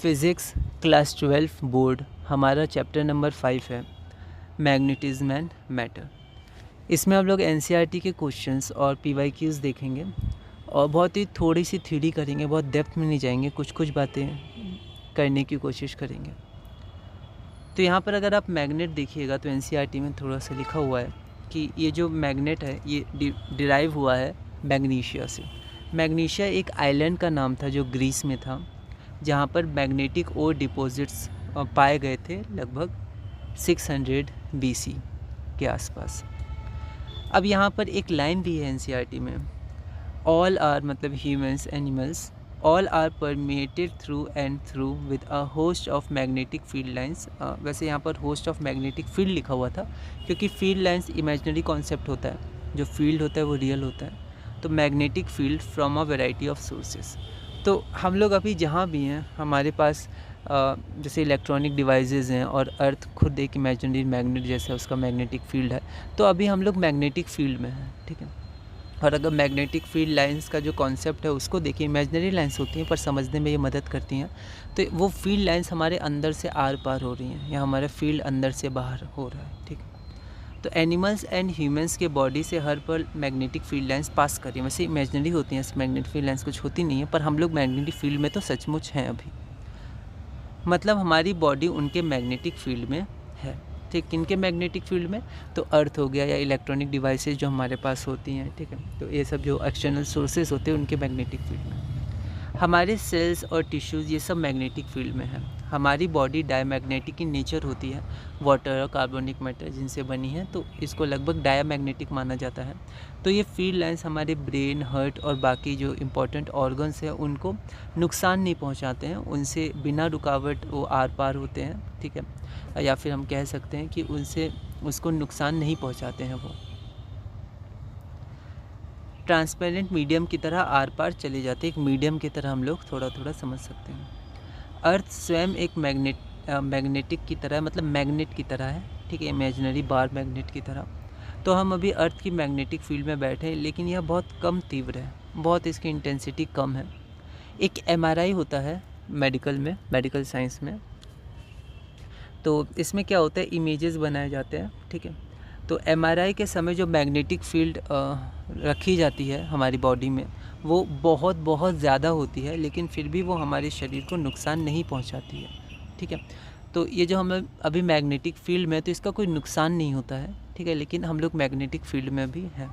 Physics class 12 board हमारा chapter number 5 है magnetism and matter. इसमें हम लोग एनसीईआरटी के क्वेश्चंस और पीवाईक्यूज़ देखेंगे और बहुत ही थोड़ी सी थ्योरी करेंगे, बहुत डेप्थ में नहीं जाएंगे, कुछ कुछ बातें करने की कोशिश करेंगे। तो यहाँ पर अगर आप मैग्नेट देखिएगा तो एनसीईआरटी में थोड़ा सा लिखा हुआ है कि ये जो मैग्नेट है ये डिराइव हुआ है मैग्नीशिया से। मैग्नीशिया एक आइलैंड का नाम था जो ग्रीस में था, जहाँ पर मैग्नेटिक ओर डिपॉजिट्स पाए गए थे लगभग 600 BC के आसपास। अब यहाँ पर एक लाइन भी है एनसीईआरटी में, ऑल आर मतलब humans animals all are permeated through and through with a host of magnetic field lines. वैसे यहाँ पर होस्ट ऑफ मैग्नेटिक फील्ड लिखा हुआ था क्योंकि फील्ड लाइंस इमेजिनरी कॉन्सेप्ट होता है, जो फील्ड होता है वो रियल होता है। तो magnetic field from a variety of sources. तो हम लोग अभी जहाँ भी हैं हमारे पास जैसे इलेक्ट्रॉनिक डिवाइसेस हैं और अर्थ खुद एक इमेजिनरी मैग्नेट जैसा उसका मैग्नेटिक फील्ड है। तो अभी हम लोग मैग्नेटिक फील्ड में हैं, ठीक है। और अगर मैग्नेटिक फील्ड लाइंस का जो कॉन्सेप्ट है उसको देखिए, इमेजिनरी लाइंस होती हैं पर समझने में ये मदद करती हैं। तो वो फील्ड लाइंस हमारे अंदर से आर पार हो रही हैं या हमारा फील्ड अंदर से बाहर हो रहा है, ठीक है। तो एनिमल्स एंड ह्यूमंस के बॉडी से हर पल मैग्नेटिक फील्ड लाइंस पास कर रही हैं। वैसे इमेजिनरी होती हैं, ऐसी मैग्नेटिक फील्ड लाइंस कुछ होती नहीं है, पर हम लोग मैग्नेटिक फील्ड में तो सचमुच हैं अभी। मतलब हमारी बॉडी उनके मैग्नेटिक फील्ड में है, ठीक। किनके मैग्नेटिक फील्ड में? तो अर्थ हो गया या इलेक्ट्रॉनिक डिवाइसेस जो हमारे पास होती हैं, ठीक है। तो ये सब जो एक्सटर्नल सोर्सेज होते हैं उनके मैग्नेटिक फील्ड में। हमारे सेल्स और टिश्यूज़ ये सब मैग्नेटिक फील्ड में है। हमारी बॉडी डायमैग्नेटिक in नेचर होती है, वाटर और कार्बोनिक मैटर जिनसे बनी है, तो इसको लगभग डायमैग्नेटिक माना जाता है। तो ये फील्ड लाइंस हमारे ब्रेन, हार्ट और बाकी जो इम्पोर्टेंट ऑर्गन्स हैं उनको नुकसान नहीं पहुंचाते हैं, उनसे बिना रुकावट वो आर पार होते हैं, ठीक है। या फिर हम कह सकते हैं कि उनसे उसको नुकसान नहीं पहुँचाते हैं, वो ट्रांसपेरेंट मीडियम की तरह आर पार चले जाते हैं। एक मीडियम की तरह हम लोग थोड़ा थोड़ा समझ सकते हैं। अर्थ स्वयं एक मैग्नेटिक की तरह, मतलब मैग्नेट की तरह है, ठीक है, इमेजिनरी बार मैग्नेट की तरह। तो हम अभी अर्थ की मैग्नेटिक फील्ड में बैठे हैं, लेकिन यह बहुत कम तीव्र है, बहुत इसकी इंटेंसिटी कम है। एक MRI होता है मेडिकल में, मेडिकल साइंस में, तो इसमें क्या होता है, इमेजेस बनाए जाते हैं, ठीक है। तो MRI के समय जो मैग्नेटिक फील्ड रखी जाती है हमारी बॉडी में वो बहुत बहुत ज़्यादा होती है, लेकिन फिर भी वो हमारे शरीर को नुकसान नहीं पहुंचाती है, ठीक है। तो ये जो हम अभी मैग्नेटिक फील्ड में, तो इसका कोई नुकसान नहीं होता है, ठीक है, लेकिन हम लोग मैग्नेटिक फील्ड में भी हैं।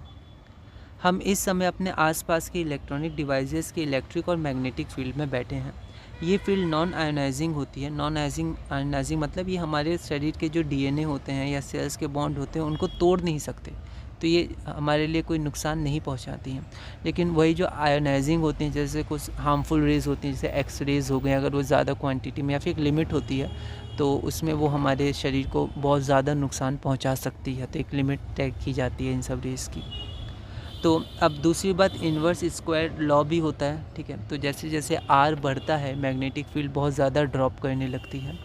हम इस समय अपने आसपास के इलेक्ट्रॉनिक डिवाइसेस के इलेक्ट्रिक और मैग्नेटिक फील्ड में बैठे हैं। ये फील्ड नॉन आयोनाइजिंग होती है। नॉन आयोनाइजिंग मतलब ये हमारे शरीर के जो DNA होते हैं या सेल्स के बॉन्ड होते हैं उनको तोड़ नहीं सकते, तो ये हमारे लिए कोई नुकसान नहीं पहुंचाती हैं। लेकिन वही जो आयोनाइजिंग होती हैं, जैसे कुछ हार्मफुल रेज होती हैं, जैसे एक्स रेज हो गए, अगर वो ज़्यादा क्वांटिटी में या फिर एक लिमिट होती है तो उसमें वो हमारे शरीर को बहुत ज़्यादा नुकसान पहुँचा सकती है। तो एक लिमिट तय की जाती है इन सब रेज की। तो अब दूसरी बात, इन्वर्स स्क्वायर लॉ भी होता है, ठीक है। तो जैसे जैसे R बढ़ता है मैग्नेटिक फील्ड बहुत ज़्यादा ड्रॉप करने लगती है।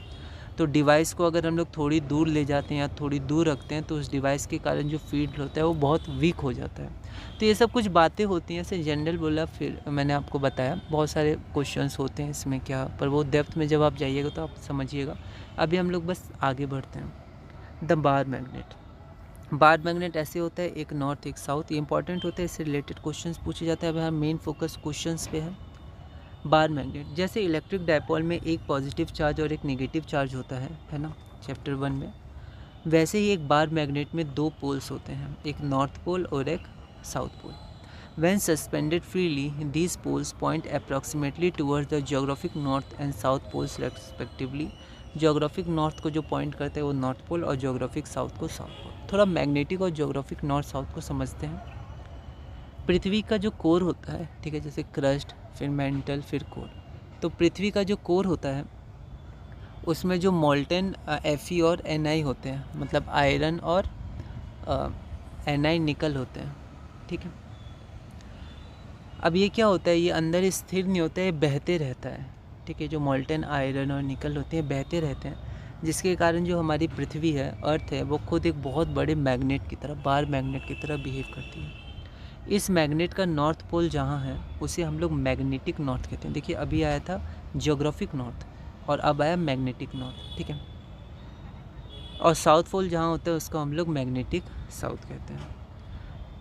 तो डिवाइस को अगर हम लोग थोड़ी दूर ले जाते हैं या थोड़ी दूर रखते हैं तो उस डिवाइस के कारण जो फील्ड होता है वो बहुत वीक हो जाता है। तो ये सब कुछ बातें होती हैं, ऐसे जनरल बोला, फिर मैंने आपको बताया बहुत सारे क्वेश्चंस होते हैं इसमें क्या, पर वो डेप्थ में जब आप जाइएगा तो आप समझिएगा। अभी हम लोग बस आगे बढ़ते हैं। The bar magnet. Bar magnet ऐसे होता है, एक नॉर्थ एक साउथ, ये इंपॉर्टेंट होता है, इससे रिलेटेड क्वेश्चंस पूछे जाते हैं। अब हम मेन फोकस क्वेश्चंस पे है। बार मैग्नेट, जैसे इलेक्ट्रिक डायपोल में एक पॉजिटिव चार्ज और एक नेगेटिव चार्ज होता है ना, चैप्टर 1 में, वैसे ही एक बार मैग्नेट में दो पोल्स होते हैं, एक नॉर्थ पोल और एक south pole. When suspended freely, these poles point approximately towards the geographic north and south poles respectively. Geographic north को जो पॉइंट करते हैं वो नॉर्थ पोल और ज्योग्राफिक साउथ को साउथ पोल। थोड़ा मैग्नेटिक और ज्योग्राफिक नॉर्थ साउथ को समझते हैं। पृथ्वी का जो कोर होता है, ठीक है, जैसे क्रस्ट, फिर मेंटल, फिर कोर। तो पृथ्वी का जो कोर होता है उसमें जो मोल्टेन Fe और Na होते हैं, मतलब आयरन और Ni निकल होते हैं, ठीक है। अब ये क्या होता है, ये अंदर स्थिर नहीं होता है, बहते रहता है, ठीक है। जो मोल्टेन आयरन और निकल होते हैं बहते रहते हैं, जिसके कारण जो हमारी पृथ्वी है, अर्थ है, वो खुद एक बहुत बड़े मैग्नेट की तरह, बार मैग्नेट की तरह बिहेव करती है। इस मैग्नेट का नॉर्थ पोल जहाँ है उसे हम लोग मैग्नेटिक नॉर्थ कहते हैं। देखिए अभी आया था ज्योग्राफिक नॉर्थ, और अब आया मैग्नेटिक नॉर्थ, ठीक है। और साउथ पोल जहाँ होता है उसको हम लोग मैग्नेटिक साउथ कहते हैं।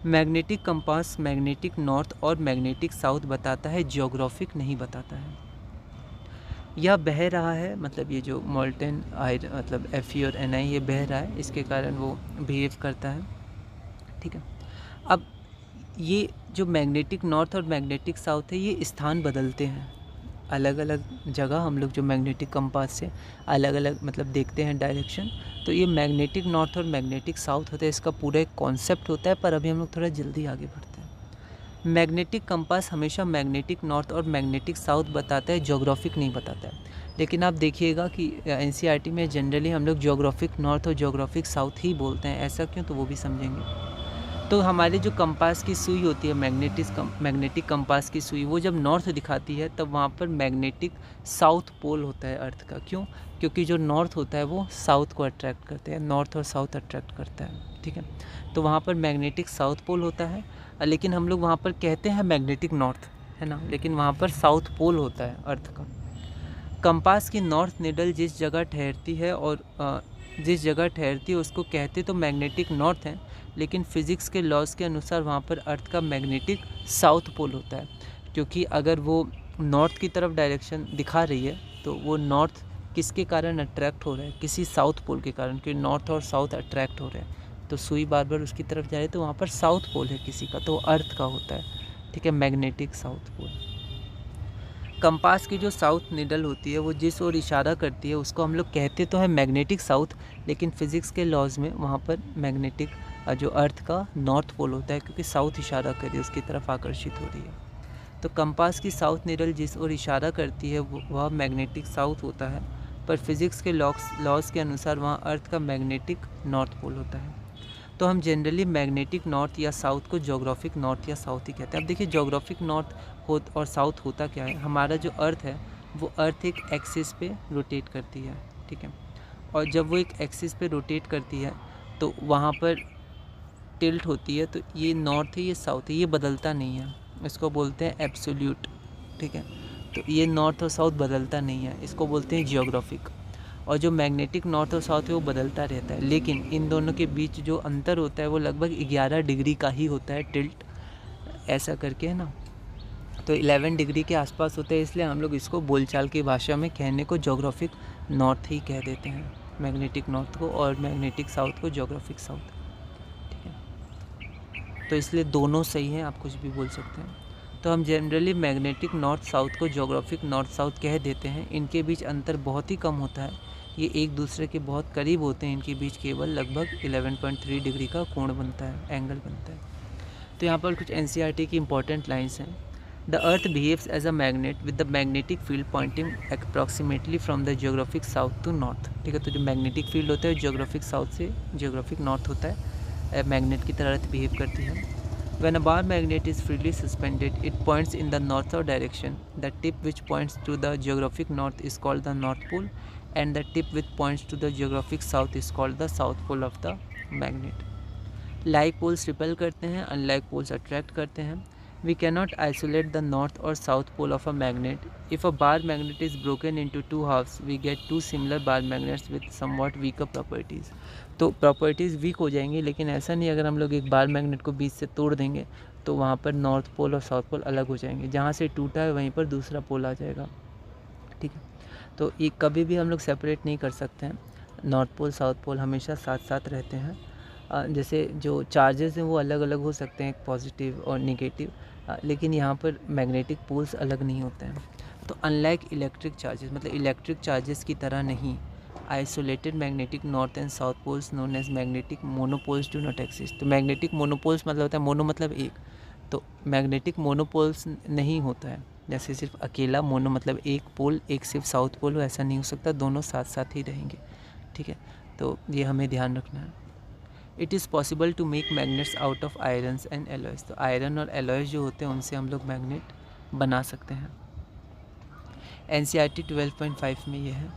मैग्नेटिक कंपास मैग्नेटिक नॉर्थ और मैग्नेटिक साउथ बताता है, जियोग्राफिक नहीं बताता है। यह बह रहा है, मतलब ये जो मोल्टेन आयरन मतलब Fe और Na ये बह रहा है, इसके कारण वो बिहेव करता है, ठीक है। अब ये जो मैग्नेटिक नॉर्थ और मैग्नेटिक साउथ है ये स्थान बदलते हैं, अलग अलग जगह हम लोग जो मैग्नेटिक कंपास से अलग अलग मतलब देखते हैं डायरेक्शन, तो ये मैग्नेटिक नॉर्थ और मैग्नेटिक साउथ होता है, इसका पूरा एक कॉन्सेप्ट होता है। पर अभी हम लोग थोड़ा जल्दी आगे बढ़ते हैं। मैग्नेटिक कंपास हमेशा मैग्नेटिक नॉर्थ और मैग्नेटिक साउथ बताता है, ज्योग्राफिक नहीं बताता है। लेकिन आप देखिएगा कि NCERT में जनरली हम लोग ज्योग्राफिक नॉर्थ और ज्योग्राफिक साउथ ही बोलते हैं, ऐसा क्यों, तो वो भी समझेंगे। तो हमारी जो कंपास की सुई होती है, मैग्नेटिक कंपास की सुई, वो जब नॉर्थ दिखाती है तब वहाँ पर मैग्नेटिक साउथ पोल होता है अर्थ का। क्यों? क्योंकि जो नॉर्थ होता है वो साउथ को अट्रैक्ट करते हैं, नॉर्थ और साउथ अट्रैक्ट करता है, ठीक है। तो वहाँ पर मैग्नेटिक साउथ पोल होता है, लेकिन हम लोग वहाँ पर कहते हैं मैग्नेटिक नॉर्थ, है ना, लेकिन वहाँ पर साउथ पोल होता है अर्थ का। कंपास की नॉर्थ निडल जिस जगह ठहरती है और जिस जगह ठहरती है उसको कहते तो मैग्नेटिक नॉर्थ है, लेकिन फिज़िक्स के लॉज के अनुसार वहाँ पर अर्थ का मैग्नेटिक साउथ पोल होता है। क्योंकि अगर वो नॉर्थ की तरफ डायरेक्शन दिखा रही है तो वो नॉर्थ किसके कारण अट्रैक्ट हो रहा है, किसी साउथ पोल के कारण, क्योंकि नॉर्थ और साउथ अट्रैक्ट हो रहे हैं, तो सुई बार बार उसकी तरफ जा रही है, तो वहाँ पर साउथ पोल है किसी का, तो अर्थ का होता है, ठीक है, मैग्नेटिक साउथ पोल। कंपास की जो साउथ निडल होती है वो जिस ओर इशारा करती है उसको हम लोग कहते तो है मैग्नेटिक साउथ, लेकिन फिज़िक्स के लॉज में वहाँ पर मैग्नेटिक जो अर्थ का नॉर्थ पोल होता है, क्योंकि साउथ इशारा कर रही है, उसकी तरफ आकर्षित हो रही है। तो कंपास की साउथ निडल जिस ओर इशारा करती है वह मैग्नेटिक साउथ होता है, पर फिज़िक्स के लॉज के अनुसार वहाँ अर्थ का मैग्नेटिक नॉर्थ पोल होता है। तो हम जनरली मैग्नेटिक नॉर्थ या साउथ को ज्योग्राफिक नॉर्थ या साउथ ही कहते हैं। अब देखिए ज्योग्राफिक नॉर्थ और साउथ होता क्या है, हमारा जो अर्थ है वो अर्थ एक एक्सिस पे रोटेट करती है, ठीक है। और जब वो एक एक्सिस पे रोटेट करती है तो वहाँ पर टिल्ट होती है, तो ये नॉर्थ है ये साउथ है, ये बदलता नहीं है, इसको बोलते हैं एब्सोल्यूट, ठीक है। तो ये नॉर्थ और साउथ बदलता नहीं है, इसको बोलते हैं जियोग्राफिक। और जो मैग्नेटिक नॉर्थ और साउथ है वो बदलता रहता है, लेकिन इन दोनों के बीच जो अंतर होता है वो लगभग 11 डिग्री का ही होता है, टिल्ट ऐसा करके, है ना। तो 11 डिग्री के आसपास होता है, इसलिए हम लोग इसको बोलचाल की भाषा में कहने को ज्योग्राफिक नॉर्थ ही कह देते हैं, मैग्नेटिक नॉर्थ को, और मैग्नेटिक साउथ को ज्योग्राफिक साउथ, ठीक है। तो इसलिए दोनों सही हैं, आप कुछ भी बोल सकते हैं। तो हम जनरली मैग्नेटिक नॉर्थ साउथ को ज्योग्राफिक नॉर्थ साउथ कह देते हैं। इनके बीच अंतर बहुत ही कम होता है, ये एक दूसरे के बहुत करीब होते हैं, इनके बीच केवल लगभग 11.3 डिग्री का कोण बनता है, एंगल बनता है। तो यहाँ पर कुछ NCERT की इंपॉर्टेंट लाइन्स हैं। The earth behaves as a magnet with the magnetic field pointing approximately from the geographic south to north, ठीक है। तो जो मैग्नेटिक फील्ड होता है जियोग्राफिक साउथ से जियोग्राफिक नॉर्थ होता है, मैग्नेट की तरह अर्थ बिहेव करती है। When a bar magnet is freely suspended, it points in the north-south direction. The tip which points to the geographic north is called the North Pole, and the tip which points to the geographic south is called the South Pole of the magnet. Like poles repel करते हैं, unlike poles attract करते हैं. We cannot isolate the north or south pole of a magnet. If a bar magnet is broken into two halves, we get two similar bar magnets with somewhat weaker properties. तो properties week हो जाएंगी, लेकिन ऐसा नहीं अगर हम लोग एक बार मैग्नेट को बीच से तोड़ देंगे तो वहाँ पर नॉर्थ पोल और साउथ पोल अलग हो जाएंगे, जहाँ से टूटा है वहीं पर दूसरा पोल आ जाएगा, ठीक है। तो ये कभी भी हम लोग सेपरेट नहीं कर सकते हैं, नॉर्थ पोल साउथ पोल हमेशा साथ साथ रहते हैं। जैसे जो चार्जेस हैं वो अलग अलग हो सकते हैं, पॉजिटिव और निगेटिव, लेकिन यहाँ पर मैग्नेटिक पोल्स अलग नहीं होते हैं। तो अनलाइक इलेक्ट्रिक चार्जेस, मतलब इलेक्ट्रिक चार्जेस की तरह नहीं, isolated magnetic north and south poles known as magnetic monopoles do not exist. तो मैग्नेटिक मोनोपोल्स मतलब होता है, मोनो मतलब एक, तो मैग्नेटिक मोनोपोल्स नहीं होता है, जैसे सिर्फ अकेला, मोनो मतलब एक पोल, एक सिर्फ साउथ पोल हो, ऐसा नहीं हो सकता, दोनों साथ साथ ही रहेंगे, ठीक है। तो ये हमें ध्यान रखना है। It is possible to make magnets out of irons and alloys. तो आयरन और एलॉयज़ जो होते हैं उनसे हम लोग मैग्नेट बना सकते हैं। NCERT 12.5 में ये है।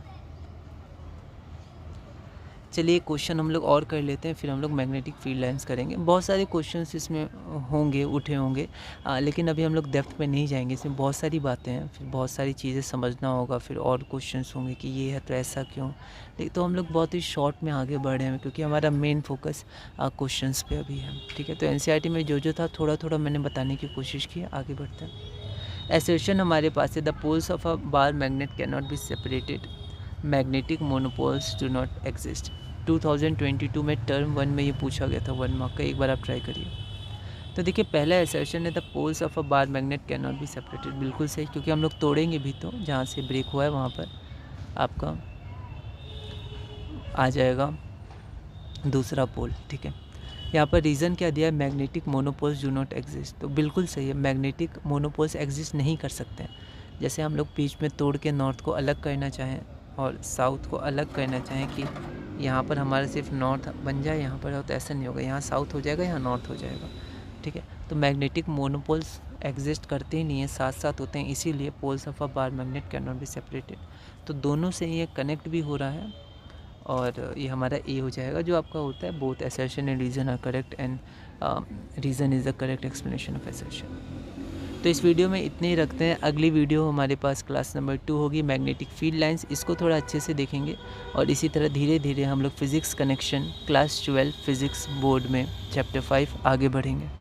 चलिए क्वेश्चन हम लोग और कर लेते हैं, फिर हम लोग मैग्नेटिक फील्ड लाइंस करेंगे। बहुत सारे क्वेश्चंस इसमें होंगे, उठे होंगे, लेकिन अभी हम लोग डेप्थ में नहीं जाएंगे। इसमें बहुत सारी बातें हैं, फिर बहुत सारी चीज़ें समझना होगा, फिर और क्वेश्चंस होंगे कि ये है तो ऐसा क्यों। लेकिन तो हम लोग बहुत ही शॉर्ट में आगे बढ़े हैं क्योंकि हमारा मेन फोकस क्वेश्चंस पे अभी है, ठीक है। तो एनसीईआरटी में जो था थोड़ा थोड़ा मैंने बताने की कोशिश की। आगे बढ़ते हैं। एसर्शन हमारे पास है, the poles of a bar magnet can not be separated, magnetic monopoles do not exist. 2022 में टर्म 1 में ये पूछा गया था, 1 मार्क का। एक बार आप ट्राई करिए। तो देखिए पहला एसर्शन है, the poles of a bar magnet can not be separated. बिल्कुल सही, क्योंकि हम लोग तोड़ेंगे भी तो जहाँ से ब्रेक हुआ है वहाँ पर आपका आ जाएगा दूसरा पोल, ठीक है। यहाँ पर रीज़न क्या दिया है, magnetic monopoles do not exist. तो बिल्कुल सही है, मैग्नेटिक मोनोपोल्स एग्जिस्ट नहीं कर सकते हैं। जैसे हम लोग बीच में तोड़ के नॉर्थ को अलग करना चाहें और साउथ को अलग करना चाहें कि यहाँ पर हमारा सिर्फ नॉर्थ बन जाए, यहाँ पर हो, तो ऐसा नहीं होगा। यहाँ साउथ हो जाएगा, यहाँ नॉर्थ हो जाएगा, ठीक है। तो मैग्नेटिक मोनोपोल्स एग्जिस्ट करते ही नहीं है, साथ साथ होते हैं, इसीलिए poles of a bar magnet can not be separated. तो दोनों से ये कनेक्ट भी हो रहा है और ये हमारा ए हो जाएगा, जो आपका होता है both assertion and reason are correct and reason is the correct explanation of assertion. तो इस वीडियो में इतने ही रखते हैं। अगली वीडियो हमारे पास क्लास नंबर 2 होगी, मैग्नेटिक फील्ड लाइंस। इसको थोड़ा अच्छे से देखेंगे और इसी तरह धीरे धीरे हम लोग physics connection class 12 physics board में चैप्टर 5 आगे बढ़ेंगे।